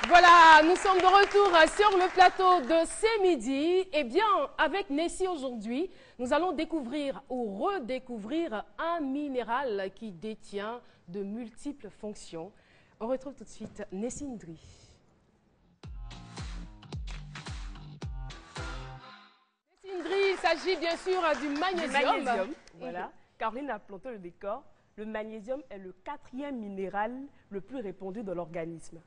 Voilà, nous sommes de retour sur le plateau de C'est Midi. Eh bien, avec Nessie aujourd'hui, nous allons découvrir ou redécouvrir un minéral qui détient de multiples fonctions. On retrouve tout de suite Nessie Ndri. Nessie Ndri, il s'agit bien sûr du magnésium. Voilà. Caroline a planté le décor. Le magnésium est le 4e minéral le plus répandu dans l'organisme.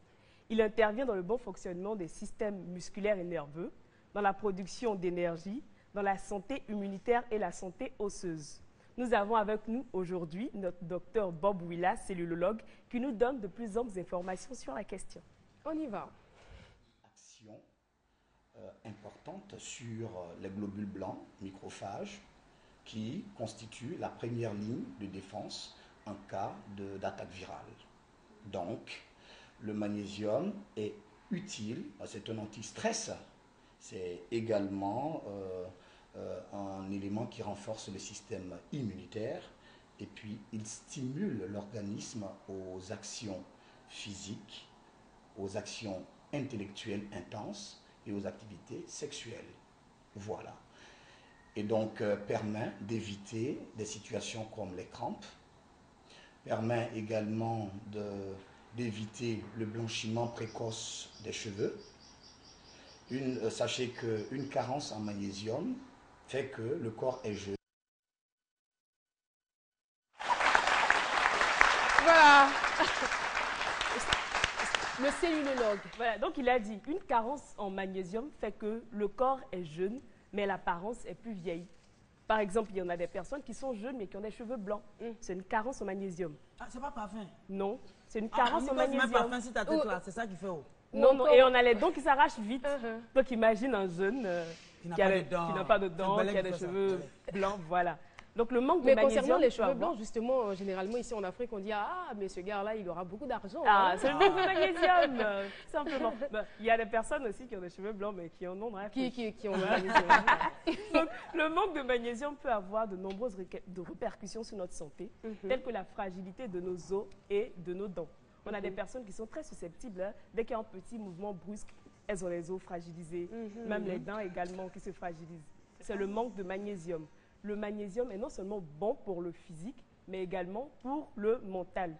Il intervient dans le bon fonctionnement des systèmes musculaires et nerveux, dans la production d'énergie, dans la santé immunitaire et la santé osseuse. Nous avons avec nous aujourd'hui notre docteur Bob Willa, cellulologue, qui nous donne de plus amples informations sur la question. On y va. Action importante sur les globules blancs, microphages, qui constituent la première ligne de défense en cas d'attaque virale. Donc, le magnésium est utile, c'est un anti-stress, c'est également un élément qui renforce le système immunitaire et puis il stimule l'organisme aux actions physiques, aux actions intellectuelles intenses et aux activités sexuelles. Voilà. Et donc permet d'éviter des situations comme les crampes, permet également d'éviter le blanchiment précoce des cheveux. Sachez qu'une carence en magnésium fait que le corps est jeune. Voilà. Le cellulologue. Voilà, donc il a dit, une carence en magnésium fait que le corps est jeune, mais l'apparence est plus vieille. Par exemple, il y en a des personnes qui sont jeunes mais qui ont des cheveux blancs. C'est une carence en magnésium. Ah, c'est pas parfum? Non, c'est une carence en magnésium. C'est pas parfum si ta tête là, c'est ça qui fait haut. Non, non, et on a les dents qui s'arrachent vite. Donc imagine un jeune qui n'a pas de dents, qui a des cheveux blancs, voilà. Donc le manque de magnésium. Mais concernant les cheveux blancs, justement, généralement ici en Afrique, on dit ah mais ce gars-là, il aura beaucoup d'argent. Ah, c'est le manque de magnésium, simplement. Il y a des personnes aussi qui ont des cheveux blancs mais qui en ont bref. Qui ont le magnésium. Donc le manque de magnésium peut avoir de nombreuses répercussions sur notre santé, telles que la fragilité de nos os et de nos dents. On a des personnes qui sont très susceptibles, hein, dès qu'il y a un petit mouvement brusque, elles ont les os fragilisés, même les dents également qui se fragilisent. C'est le manque de magnésium. Le magnésium est non seulement bon pour le physique, mais également pour le mental.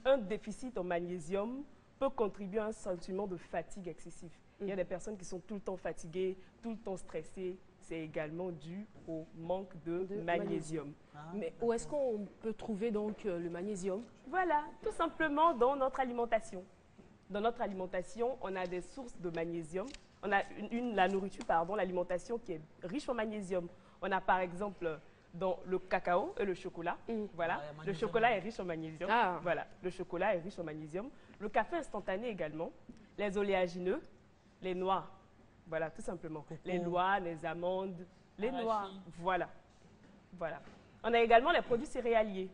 Un déficit en magnésium peut contribuer à un sentiment de fatigue excessif. Il y a des personnes qui sont tout le temps fatiguées, tout le temps stressées. C'est également dû au manque de magnésium. Mais où est-ce qu'on peut trouver donc le magnésium? Voilà, tout simplement dans notre alimentation. Dans notre alimentation, on a des sources de magnésium. On a la nourriture, pardon, l'alimentation qui est riche en magnésium. On a par exemple dans le cacao et le chocolat. Voilà, le chocolat est riche en magnésium. Voilà, le chocolat est riche en magnésium. Le café instantané également. Les oléagineux, les noix. Voilà, tout simplement. Les noix, les amandes, les noix. Voilà. Voilà. On a également les produits céréaliers.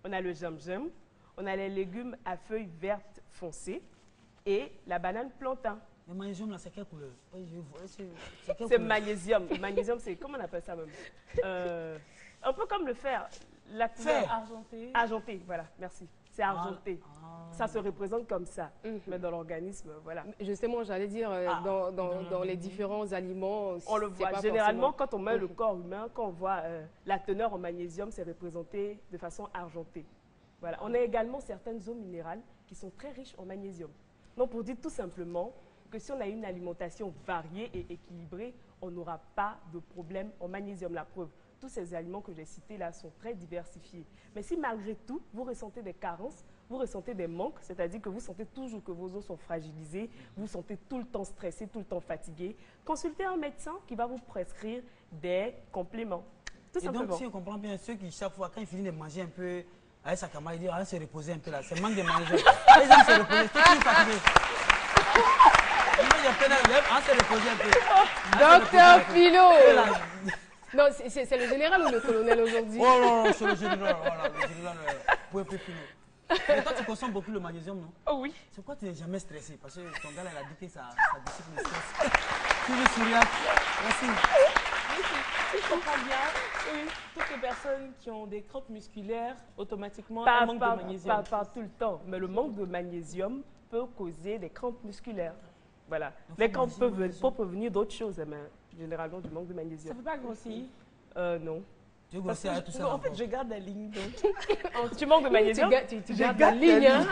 On a le gingembre, on a les légumes à feuilles vertes foncées et la banane plantain. Le magnésium, là, c'est quelle couleur? C'est magnésium. Magnésium, c'est, comment on appelle ça même? Un peu comme le fer. La couleur argentée. Argentée, voilà, merci. C'est argenté. Ça se représente comme ça, mais dans l'organisme, voilà. Justement, j'allais dire, dans les différents aliments, on le voit. Généralement, quand on met le corps humain, quand on voit la teneur en magnésium, c'est représenté de façon argentée. Voilà. On a également certaines eaux minérales qui sont très riches en magnésium. Donc, pour dire tout simplement que si on a une alimentation variée et équilibrée, on n'aura pas de problème en magnésium. La preuve, tous ces aliments que j'ai cités là sont très diversifiés. Mais si malgré tout, vous ressentez des carences, vous ressentez des manques, c'est-à-dire que vous sentez toujours que vos os sont fragilisés, vous sentez tout le temps stressé, tout le temps fatigué, consultez un médecin qui va vous prescrire des compléments. Tout simplement. Donc, si on comprend bien, ceux qui, chaque fois, quand ils finissent de manger un peu, avec sa camarade, ils disent, allez se reposer un peu là, c'est manque de magnésium. Ils aiment se reposer, c'est tout fatigué. Docteur Philo. Non, c'est le général ou le colonel aujourd'hui? Oh non, c'est le général. Voilà, le général, Philo. Mais toi, tu consommes beaucoup le magnésium, non? Oh oui. C'est pourquoi tu n'es jamais stressé? Parce que ton gars, il a dit que ça dissipe le stress. Tu veux sourire. Merci. Si je comprends bien, oui, toutes les personnes qui ont des crampes musculaires, automatiquement, Pas un manque de magnésium. pas tout le temps, mais le manque de magnésium peut causer des crampes musculaires. Voilà. Les crampes peuvent venir d'autres choses, mais généralement du manque de Ça ne magnésium. fait pas grossir? Non. Tu veux Parce que grossir tout ça en fait, encore. je garde la ligne. Donc. Tu manques de magnésium? Tu gardes la ligne, hein.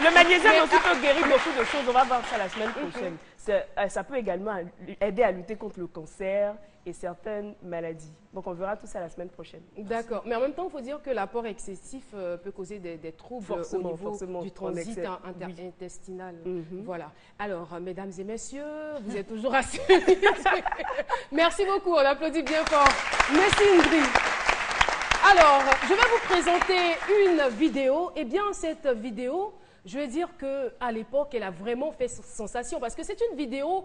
Le magnésium aussi peut guérir beaucoup de choses. On va voir ça la semaine prochaine. Ça peut également aider à lutter contre le cancer et certaines maladies. Donc, on verra tout ça la semaine prochaine. D'accord. Mais en même temps, il faut dire que l'apport excessif peut causer des troubles Forcément, au niveau forcément, du en transit excès. intestinal. Mhm. Voilà. Alors, mesdames et messieurs, vous êtes toujours assis. Merci beaucoup. On applaudit bien fort. Merci Ingrid. Alors, je vais vous présenter une vidéo. Eh bien, cette vidéo, je vais dire qu'à l'époque, elle a vraiment fait sensation parce que c'est une vidéo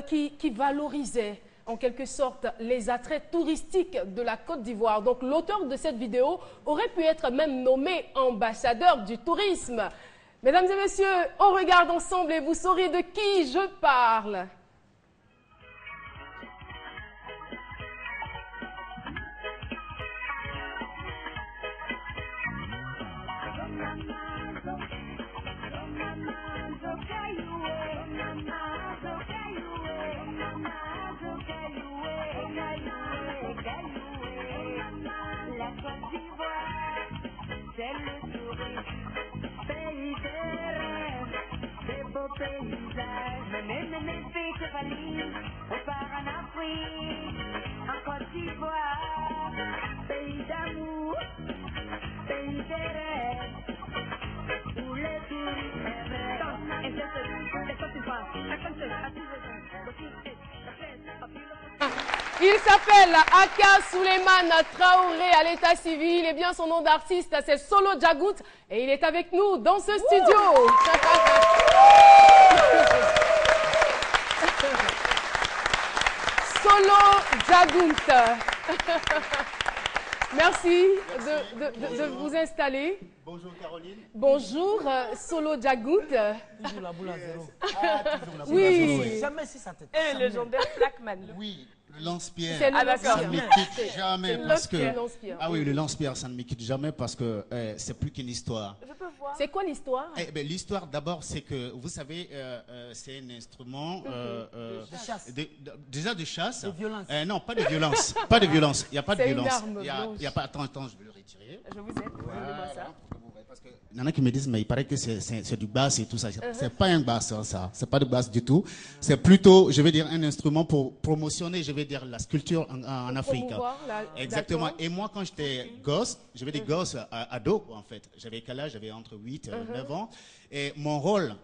qui valorisait en quelque sorte les attraits touristiques de la Côte d'Ivoire. Donc l'auteur de cette vidéo aurait pu être même nommé ambassadeur du tourisme. Mesdames et messieurs, on regarde ensemble et vous saurez de qui je parle. La Côte d'Ivoire, c'est le tourisme, pays de rêve, des beaux paysages, magnifiques valises, on part en Afrique, en Côte d'Ivoire, pays d'amour, pays de rêve, où le tourisme est vrai. Il s'appelle Aka Suleiman Traoré à l'état civil. Eh bien, son nom d'artiste, c'est Solo Djagout. Et il est avec nous dans ce studio. Solo Djagout. Merci de vous installer. Bonjour Caroline. Bonjour, Solo Djagout. Toujours la boule à zéro. Ah, toujours la boule Oui. à zéro. Jamais si ça te Et le légendaire Blackman. Oui, le lance-pierre. C'est le Ah, d'accord. Ça ne me lance-pierre. quitte jamais C'est parce que... le lance-pierre. Ah oui, le lance-pierre, ça ne me quitte jamais parce que c'est plus qu'une histoire. Je peux voir. C'est quoi l'histoire? Eh ben, l'histoire d'abord, c'est que, vous savez, c'est un instrument De chasse. déjà de chasse. De violence. Non, pas de violence. Pas de violence. Il n'y a pas de C'est une violence. arme Il y blanche. a pas... Attends, je vais le retirer. Je vous aide. Donnez-moi ça. Parce que il y en a qui me disent, mais il paraît que c'est du basse et tout ça. C'est pas un basse, ça. C'est pas de basse du tout. C'est plutôt, je vais dire, un instrument pour promotionner, je vais dire, la sculpture en Afrique. Promouvoir Exactement. d'accord. Et moi, quand j'étais gosse, je vais dire gosse, ado, en fait. J'avais quel âge? J'avais entre 8 et 9 ans. Et mon rôle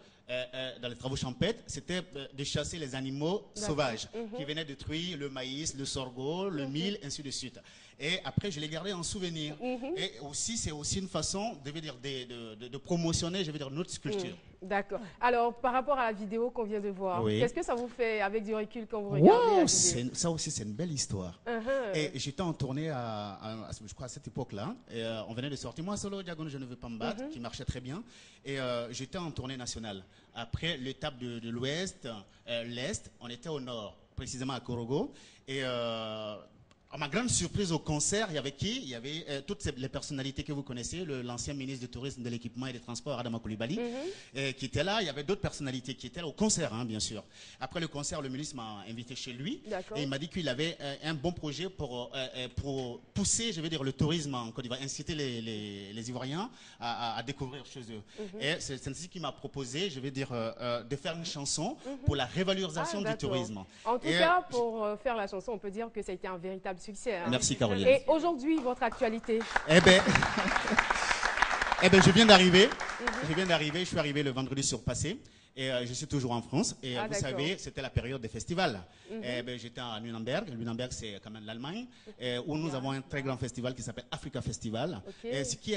dans les travaux champêtres, c'était de chasser les animaux sauvages qui venaient détruire le maïs, le sorgho, le mil, ainsi de suite. Et après, je les gardais en souvenir. Et aussi, c'est aussi une façon de promotionner, je veux dire, notre sculpture. D'accord. Alors, par rapport à la vidéo qu'on vient de voir, Oui. qu'est-ce que ça vous fait avec du recul quand vous regardez la Wow, vidéo? ça aussi, c'est une belle histoire. Et j'étais en tournée je crois, à cette époque-là. Et on venait de sortir. Moi, Solo Djagout, je ne veux pas me battre, qui marchait très bien. Et j'étais en tournée nationale. Après l'étape de l'ouest, l'est, on était au nord, précisément à Korogo. Et à ma grande surprise au concert, il y avait qui? Il y avait toutes les personnalités que vous connaissez, l'ancien ministre du Tourisme, de l'Équipement et des Transports, Adama Coulibaly, qui était là. Il y avait d'autres personnalités qui étaient là au concert, hein, bien sûr. Après le concert, le ministre m'a invité chez lui D'accord. et il m'a dit qu'il avait un bon projet pour pousser, je vais dire, le tourisme en Côte d'Ivoire, inciter les Ivoiriens à découvrir chez eux. Et c'est ainsi qu'il m'a proposé, je vais dire, de faire une chanson pour la révalorisation du d'accord. tourisme. En tout Et, cas, pour faire la chanson, on peut dire que ça a été un véritable succès. Hein. Merci Caroline. Et aujourd'hui, votre actualité? Eh ben, je viens d'arriver. Je suis arrivé le vendredi surpassé. Et je suis toujours en France. Et Ah, vous d'accord. savez, c'était la période des festivals. Eh ben, j'étais à Nuremberg. Nuremberg, c'est quand même l'Allemagne, où nous avons un très grand festival qui s'appelle Africa Festival. Ok. Et ce qui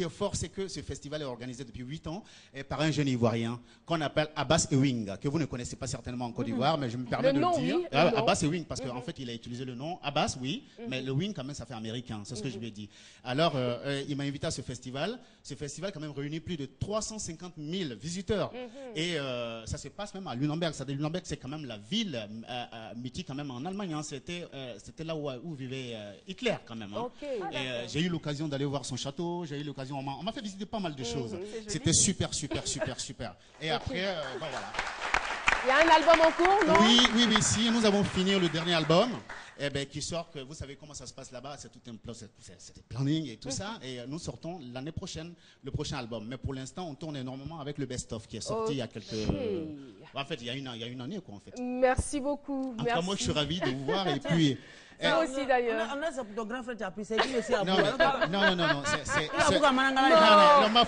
est fort, c'est que ce festival est organisé depuis 8 ans par un jeune Ivoirien qu'on appelle Abbas Ewing, que vous ne connaissez pas certainement en Côte d'Ivoire, mais je me permets Le de nom, le dire. oui, le nom. Abbas Ewing, parce qu'en fait, il a utilisé le nom Abbas, oui, mais le Wing, quand même, ça fait américain. C'est ce que je lui ai dit. Alors, il m'a invité à ce festival. Ce festival, quand même, réunit plus de 350 000 visiteurs. Et Et ça se passe même à Lüneburg. Lüneburg, c'est quand même la ville mythique quand même en Allemagne. Hein. C'était là où vivait Hitler quand même. Hein. Okay. Et j'ai eu l'occasion d'aller voir son château. J'ai eu l'occasion, on m'a fait visiter pas mal de choses. C'était super. Et après, bon, voilà. Il y a un album en cours, non? Oui, si. Nous avons fini le dernier album. Qui sort, que vous savez comment ça se passe là-bas, c'est tout un plan, c'est des planning et tout ça. Et nous sortons l'année prochaine le prochain album. Mais pour l'instant, on tourne énormément avec le best-of qui est sorti il y a quelques. En fait, il y a une année, quoi, en fait. Merci beaucoup. En tout cas, moi, je suis ravi de vous voir. Et puis. Moi aussi, d'ailleurs. On a ton grand frère qui a pris, c'est qui aussi à Non, vous. non.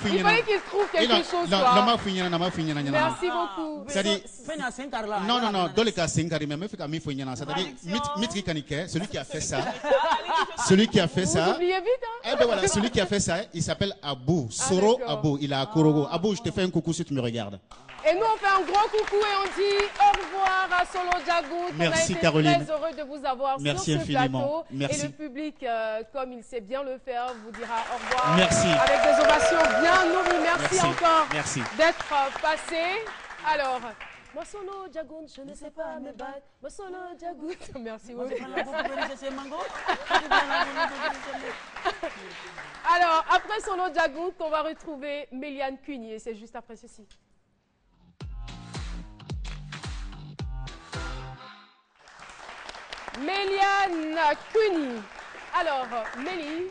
Il fallait qu'il trouve quelque chose. Merci beaucoup. Non, dans le cas, c'est un carré, mais c'est-à-dire, celui qui a fait ça. Celui qui a fait ça. Vous oubliez vite, hein? Eh ben voilà, celui qui a fait ça, il s'appelle Abou. Soro Abou. Il est à Korogo. Abou, je te fais un coucou si tu me regardes. Et nous, on fait un gros coucou et on dit au revoir à Solo Djagout. Merci, on a été Caroline. très heureux de vous avoir sur ce infiniment. plateau. Merci. Et le public, comme il sait bien le faire, vous dira au revoir. Merci. Avec des ovations bien nourries. Merci encore d'être passé. Alors, moi Solo Djagout, je ne sais pas me battre. Moi Solo Djagout. Merci beaucoup. Alors, après Solo Djagout, on va retrouver Méliane Cugny. Et c'est juste après ceci. Méliane Cugny. Alors, Mélie,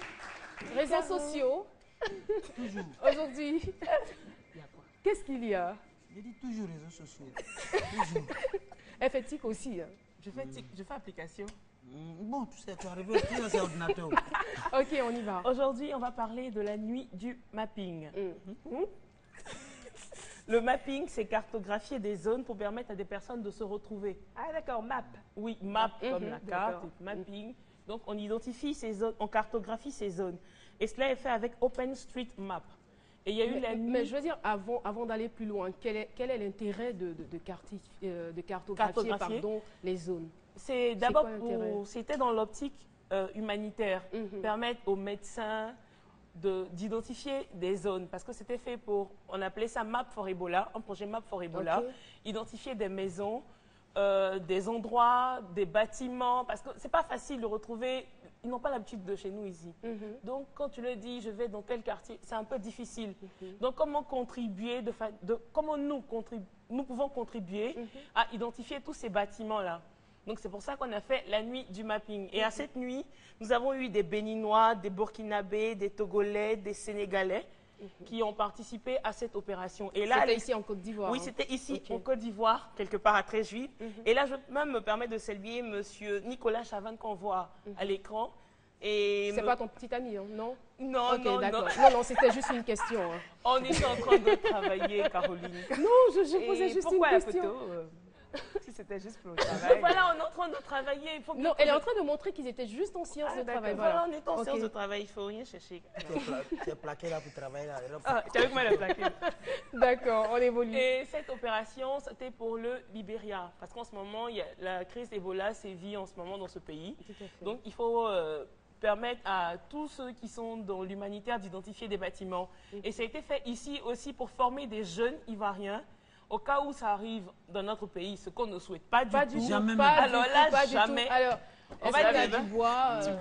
réseaux sociaux. Aujourd'hui, qu'est-ce qu'il y a? Je dis toujours réseaux sociaux. Toujours. Elle fait TIC aussi. Hein. Je fais application. Bon, tu sais, tu es arrivé au c'est ordinateur. Ok, on y va. Aujourd'hui, on va parler de la nuit du mapping. Le mapping, c'est cartographier des zones pour permettre à des personnes de se retrouver. Ah d'accord, map. Oui, map comme la carte, mapping. Donc, on identifie ces zones, on cartographie ces zones. Et cela est fait avec OpenStreetMap. Et il y a eu la nuit... Mais je veux dire, avant d'aller plus loin, quel est l'intérêt de cartographier les zones? C'est d'abord c'était dans l'optique humanitaire, permettre aux médecins d'identifier des zones, parce que c'était fait pour, on appelait ça Map for Ebola, un projet Map for Ebola, identifier des maisons, des endroits, des bâtiments, parce que c'est pas facile de retrouver, ils n'ont pas l'habitude de chez nous ici. Donc quand tu le dis, je vais dans tel quartier, c'est un peu difficile. Donc comment contribuer, comment nous pouvons contribuer à identifier tous ces bâtiments-là. Donc c'est pour ça qu'on a fait la nuit du mapping. Et à cette nuit, nous avons eu des Béninois, des Burkinabés, des Togolais, des Sénégalais qui ont participé à cette opération. Et là, c'était ici en Côte d'Ivoire. Oui, c'était ici en Côte d'Ivoire, quelque part à Tréjuif. Et là, je peux même me permettre de saluer M. Nicolas Chavannes qu'on voit à l'écran. C'est pas ton petit ami, hein, non? Non, non, non. Non, c'était juste une question. Hein. On est en train de travailler, Caroline. Non, je posais juste une question. Photo, si c'était juste pour le travail. Voilà, on est en train de travailler. Il faut non, elle est en train de montrer qu'ils étaient juste en séance de travail. Voilà, on est en séance de travail, il ne faut rien chercher. Tu es plaqué là pour travailler là. Tu as vu comment elle est plaquée? D'accord, on évolue. Et cette opération, c'était pour le Libéria. Parce qu'en ce moment, la crise d'Ebola sévit en ce moment dans ce pays. Donc, il faut permettre à tous ceux qui sont dans l'humanitaire d'identifier des bâtiments. Et ça a été fait ici aussi pour former des jeunes Ivoiriens. Au cas où ça arrive dans notre pays, ce qu'on ne souhaite pas du tout. Jamais. Alors là, jamais. Alors, on va dire du bois. Je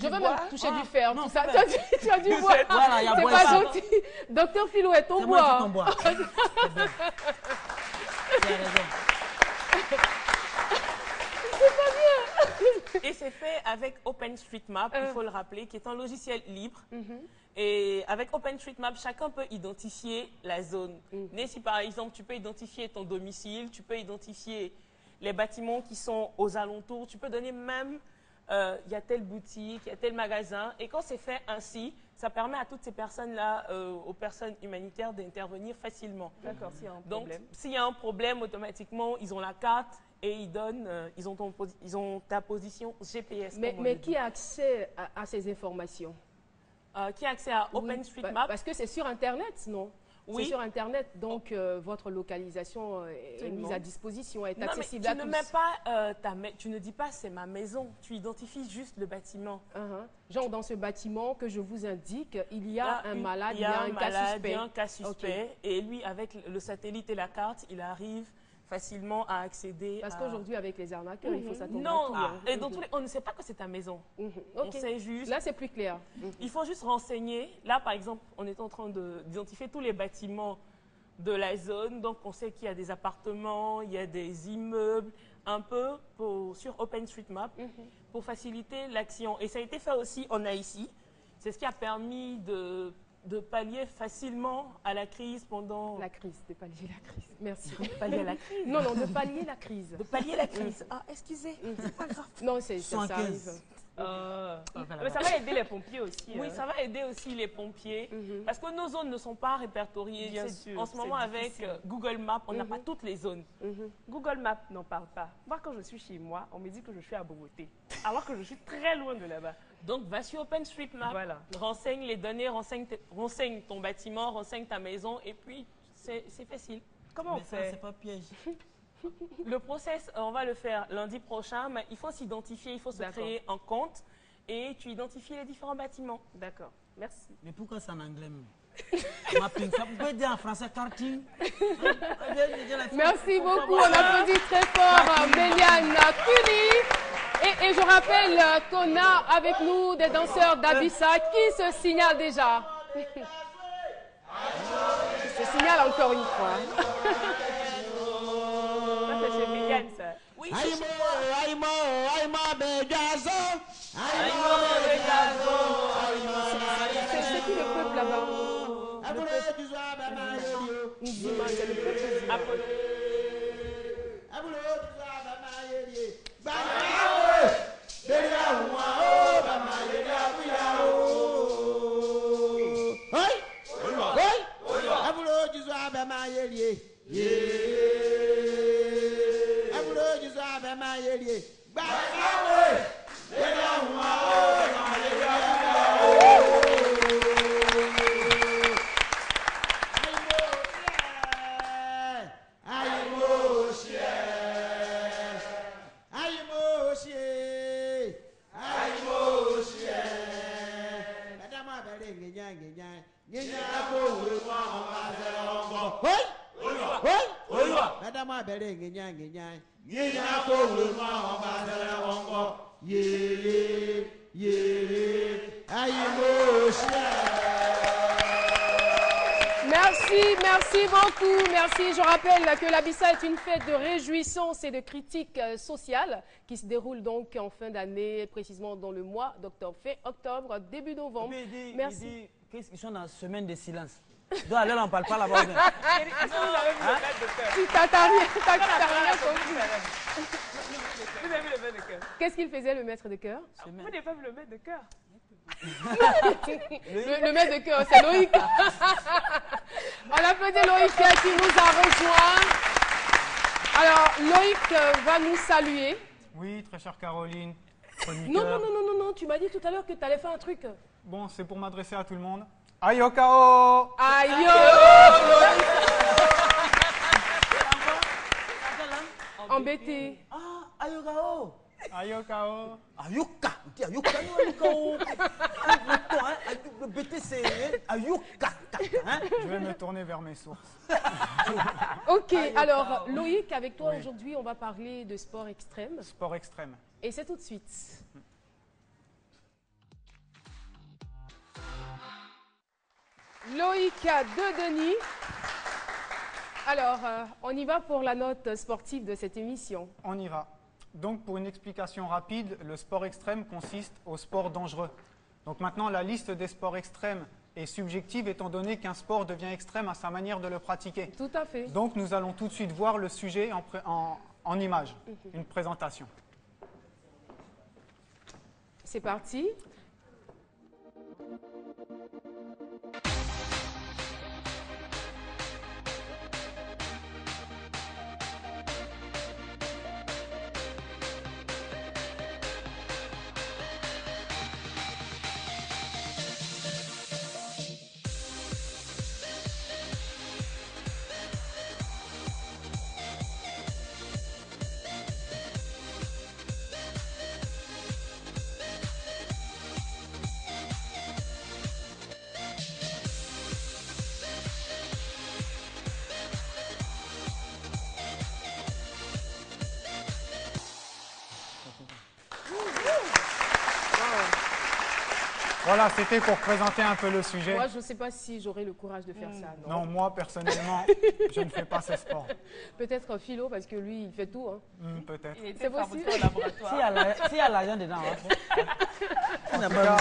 veux même toucher du fer. Non, tout ça. Tu as du bois. Voilà, il y a c'est bois. Pas gentil. Docteur Philou, est ton bois. Ton bois. Tu as raison. Et c'est fait avec OpenStreetMap, il faut le rappeler, qui est un logiciel libre. Et avec OpenStreetMap, chacun peut identifier la zone. Mais si par exemple, tu peux identifier ton domicile, tu peux identifier les bâtiments qui sont aux alentours, tu peux donner même, il y a telle boutique, il y a tel magasin. Et quand c'est fait ainsi, ça permet à toutes ces personnes-là, aux personnes humanitaires, d'intervenir facilement. D'accord, s'il y a un Donc, problème. s'il y a un problème, automatiquement, ils ont la carte et ils donnent, ils ont ta position GPS. Mais qui a accès à ces informations? Qui a accès à OpenStreetMap? Parce que c'est sur Internet, non? Oui. C'est sur Internet, donc votre localisation est mise à disposition, est Non, mais accessible tu à ne tous. mets pas tu ne dis pas c'est ma maison, tu identifies juste le bâtiment. Genre dans ce bâtiment que je vous indique, il y a un malade, il y a un cas malade, suspect. il y a un cas suspect. Et lui, avec le satellite et la carte, il arrive facilement à accéder Parce à... qu'aujourd'hui, avec les arnaqueurs, il faut s'attendre à Non, tout. hein. et dans tous les... on ne sait pas que c'est ta maison. On Ok. sait juste... Là, c'est plus clair. Il faut juste renseigner. Là, par exemple, on est en train d'identifier tous les bâtiments de la zone. Donc, on sait qu'il y a des appartements, il y a des immeubles, un peu sur OpenStreetMap pour faciliter l'action. Et ça a été fait aussi en Haïti. C'est ce qui a permis de pallier facilement à la crise pendant... La crise, de pallier la crise. Merci. Pallier à la crise. Non, non, de pallier la crise. De pallier la crise. Ah, excusez, c'est pas grave. Non, ça arrive. Mais ça va aider les pompiers aussi. Oui, ça va aider aussi les pompiers. Parce que nos zones ne sont pas répertoriées. Bien sûr, en ce moment, avec Google Maps, on n'a pas toutes les zones. Google Maps n'en parle pas. Moi, quand je suis chez moi, on me dit que je suis à Bogotá, alors que je suis très loin de là-bas. Donc, va sur OpenStreetMap, Voilà. renseigne les données, renseigne ton bâtiment, renseigne ta maison, et puis c'est facile. Comment on Mais ça, fait? c'est pas piège. Le process, on va le faire lundi prochain, mais il faut s'identifier, il faut se créer un compte, et tu identifies les différents bâtiments. D'accord, merci. Mais pourquoi c'est en anglais même? Mapping, ça peut dire en français karting. Merci beaucoup. On applaudit très fort Méliane Curie. Et je rappelle qu'on a avec nous des danseurs d'Abissa qui se signalent déjà. Qui se signalent encore une fois. Ça, c'est chez Méliane, ça. Oui, C'est qui le peuple là-bas? Nzima, c'est le peuple Nzima. Apollo. Merci beaucoup, merci. Je rappelle que l'Abissa est une fête de réjouissance et de critique sociale qui se déroule donc en fin d'année, précisément dans le mois d'octobre, fin octobre, début novembre. Merci. Qu'est-ce qu'ils sont dans la semaine de silence? Donc, alors, on ne parle pas là-bas. Tu t'as rien compris. Vous avez vu le maître de cœur? Qu'est-ce qu'il faisait, le maître de chœur? Vous n'avez pas vu le maître de cœur? Le maître de cœur, c'est Loïc. On applaudit Loïc qui nous a rejoint. Alors, Loïc va nous saluer. Oui, très chère Caroline. Non, tu m'as dit tout à l'heure que tu allais faire un truc. Bon, c'est pour m'adresser à tout le monde. Ayokao! Aïe, embêté. Ah, Ayokao. Ayokao! Ayuka. Ayuka, le BT, c'est Ayuka. Je vais me tourner vers mes sources. Ok, alors Loïc, avec toi aujourd'hui, on va parler de sport extrême. Sport extrême. Et c'est tout de suite. Loïc de Denis. Alors, on y va pour la note sportive de cette émission. On y va. Donc, pour une explication rapide, le sport extrême consiste au sport dangereux. Donc maintenant, la liste des sports extrêmes est subjective étant donné qu'un sport devient extrême à sa manière de le pratiquer. Tout à fait. Donc, nous allons tout de suite voir le sujet en image, une présentation. C'est parti. Voilà, c'était pour présenter un peu le sujet. Moi, je ne sais pas si j'aurai le courage de faire ça. Non, moi, personnellement, je ne fais pas ce sport. Peut-être Philo, parce que lui, il fait tout. Hein. Peut-être. Il était C'est fabriqué possible. au laboratoire. S'il y a l'argent dedans, hein. En tout cas,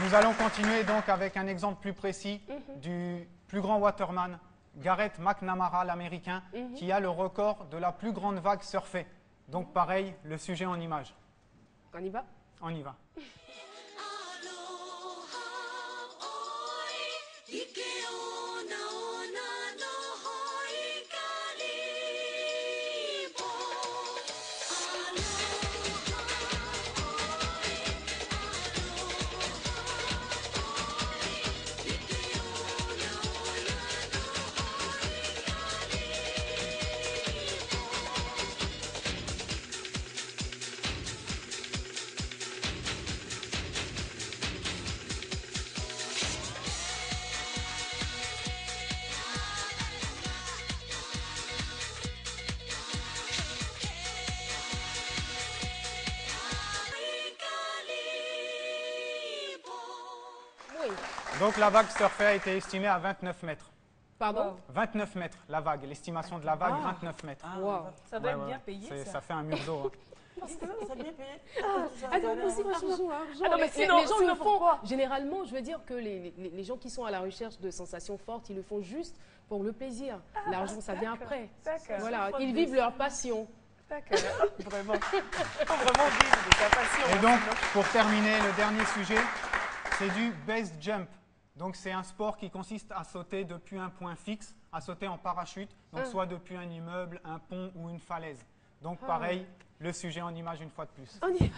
nous allons continuer donc avec un exemple plus précis du plus grand waterman, Garrett McNamara, l'américain, qui a le record de la plus grande vague surfée. Donc pareil, le sujet en image. On y va? On y va. Oui. Donc la vague surfée a été estimée à 29 mètres. Pardon? 29 mètres, la vague. L'estimation de la vague, 29 mètres. Wow. Ça doit Ouais, être ouais, bien ouais. payé, ça. Ça fait un mur d'eau. Ça bien payé. Ah non, mais c'est pas chouchou, hein. Ah non, mais Les sinon- gens, ils sinon le font. pourquoi? Généralement, je veux dire que les gens qui sont à la recherche de sensations fortes, ils le font juste pour le plaisir. L'argent, ça vient après. D'accord. Voilà, ils vivent leur passion. D'accord. Vraiment. Faut vraiment vivre de sa passion. Et donc, pour terminer, le dernier sujet, c'est du base jump. Donc, c'est un sport qui consiste à sauter depuis un point fixe, à sauter en parachute, donc soit depuis un immeuble, un pont ou une falaise. Donc, pareil, le sujet en image une fois de plus. On y va.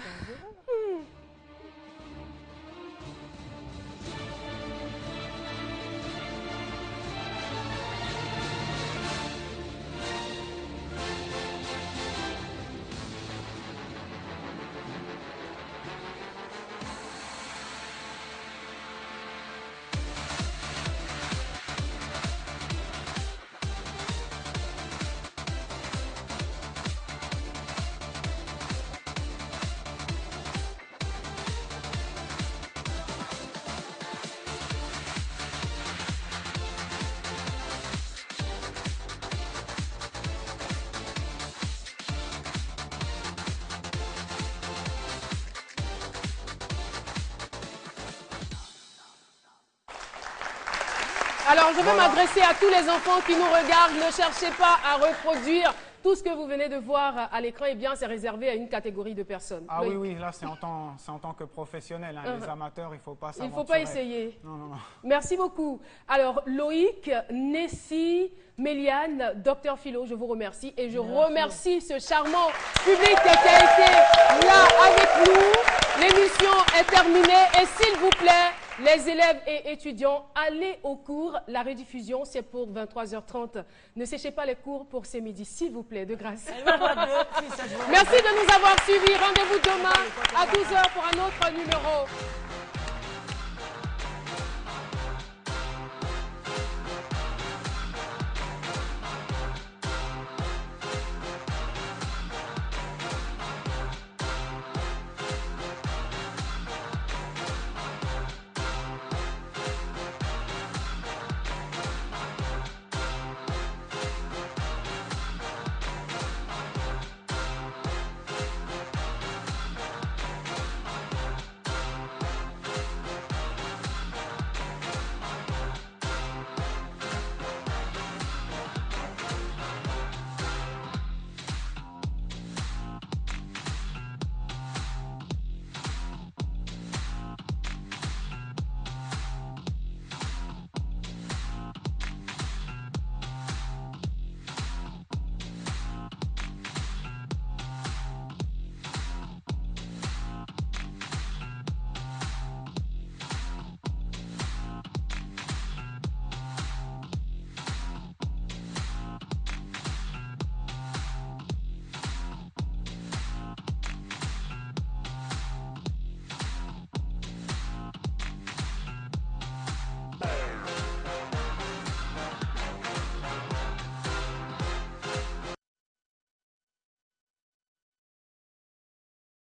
Alors, je vais m'adresser à tous les enfants qui nous regardent. Ne cherchez pas à reproduire tout ce que vous venez de voir à l'écran. Eh bien, c'est réservé à une catégorie de personnes. Ah oui, là, c'est en tant que professionnel. Hein. Les amateurs, il ne faut pas Il ne s'aventurer. faut pas essayer. Non. Merci beaucoup. Alors, Loïc, Nessie, Méliane, Docteur Philo, je vous remercie. Et je remercie ce charmant public qui a été là avec nous. L'émission est terminée. Et s'il vous plaît, les élèves et étudiants, allez au cours. La rediffusion, c'est pour 23h30. Ne séchez pas les cours pour ce midi, s'il vous plaît, de grâce. Merci de nous avoir suivis. Rendez-vous demain à 12h pour un autre numéro.